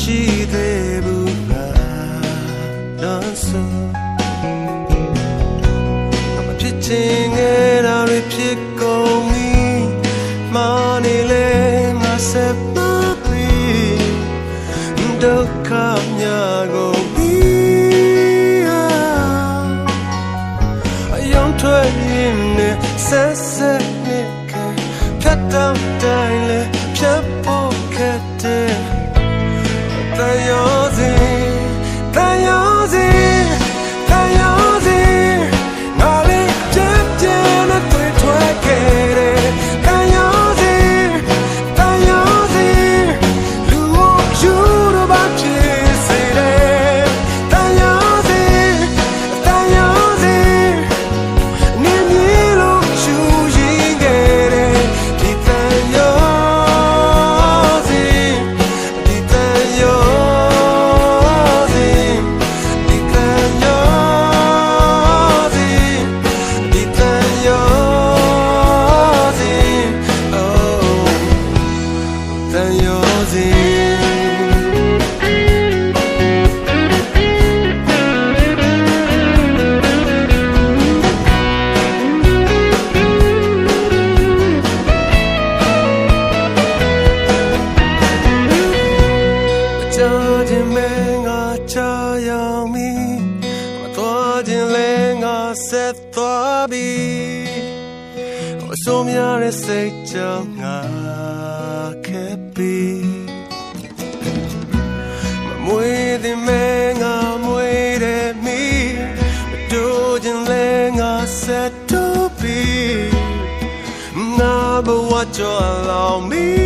မရှိသေးဘူးငါတော့ဆိုမဖြစ်ချင်ခဲ့တာတွေဖြစ်ကုန်ပြီမောင်နေလေငါဆက်ပါပြီဒုက္ခများကုန်ပြီအယုံထွက်ရင်နဲ့ဆက်ဆက်နဲ့ဖြတ်တောက်တိုင်းလေဖြတ်ဖို့ခက်တဲ့တန်ရောစီတန်ရောစီတန်ရောစီငါလေးပြင်းပြင်းနဲ့တွေ့ထွက်ခဲ့တယ်တန်ရောစီတန်ရောစီလူကိုယူတော့ပါဖြစ်စေတယ်တန်ရောစီတန်ရောစီနေမီလို့ယူရင်ခဲ့တယ်ဒီတန်ရောစီဒီတန်ရောစီဒီတန်ရောစီဒီတန်ရောစီ oh တန်ရောစီကြောက်ခြင်းမဲငါချာရောက်မီမတော်ခြင်းလဲငါဆက်သွားပြီအဆိုးများတဲ့စိတ်ကြောင့်ငါခဲ့ပြီမမွေးသည်မဲငါမွေးတဲ့မီမတို့ခြင်းလဲငါဆက်တော့ပြီငါဘဝကြောင့်လောင်မီ